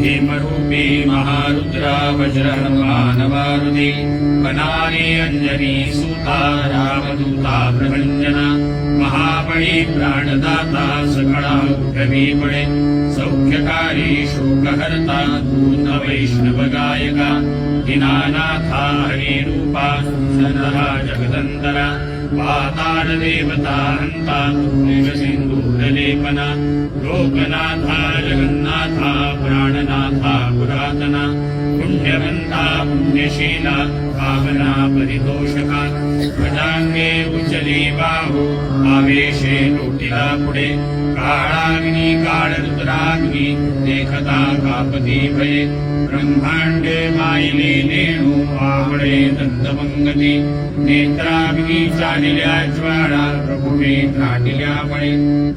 हेमरूपी महारुद्रा वज्रहनुमानवारुदे वनाने अंजनी सुता रामदूता प्रभंजना महाबळी प्राणदाता सकळा कवीपणे सौख्यकारी शोकहर्ता दूत वैष्णव गायका दीनानाथा हरिरूपा सनहा जगदंतरा पाताल देवता हंता सिंधूरलेपना लोकनाथा जगन्नाथा प्राणनाथा पुरातना पुण्यवंता पुण्यशीला भावना परितोषका भजांगे उचली बाहू आवेशे लोटिला पुढे काळाग्नी काळरुद्राग्नी देखता कापती भये ब्रह्मांडे मायले नेणू आवळे दंतमंगती नेत्राग्नी चालिल्या ज्वाळा प्रभुवे त्राटिल्या बळे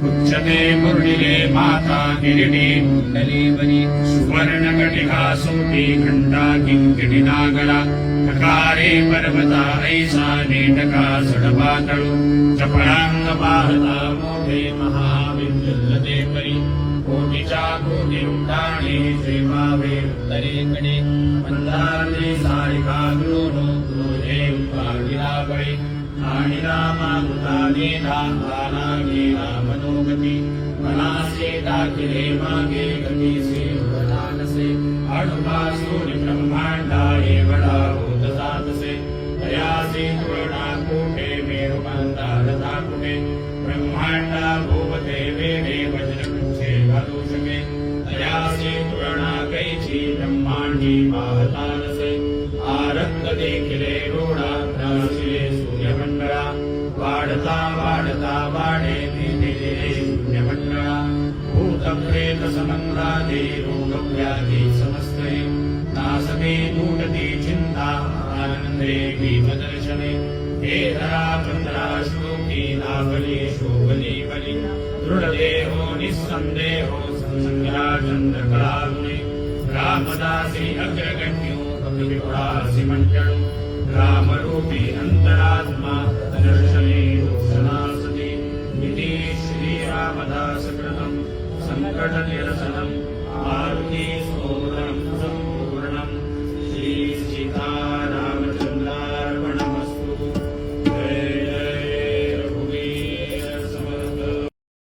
उच्चते मुरळिले माता किरीटी कुंडली बनी सुवर्ण कटिका सोटी घंटा किंकिणी नागरा ठकारे पर्वता ऐसा नेटका सडपातळू चपळांग पाहता मोठे महाविद्युल्लते परी कोटीच्या कोटी उड्डाणे श्रीमावे उत्तरेकडे मंदारले सारिका गुरुनो क्रोधे उपागिला बळे आणि रामामृता नेला आला गेला मनोगती मनासे दाखिले मागे गतीसे वडानसे अणुपासून ब्रह्मांडा एवढा होत जातसे दयासे तुळणा कोठे मेरुमंदा रथा कुठे ब्रह्मांडा भोवते वेडे वज्रवृक्षे घालू शके दयासे तुळणा कैची ब्रह्मांडी पाहता नसे आरक्त देखिले रोडा राशिले सूर्यमंडळा वाढता वाढता वाढे दिले शून्यमंडळा भूतप्रेत समंगादे रोगव्याधी समस्ते नासते दूटती चिंता आनंदे भीमदर्शने हे धरा पंधरा श्लोकी लाभली शोभली बली दृढदेहो निस्संदेहो संसंग्रा चंद्रकलागुणे रामदासी अग्रगण्यो कपिपुरासी मंडळू रामरूपी अंतरात्मा दर्शने रोषणासते इति श्रीरामदास कृतं संकटनिरसनं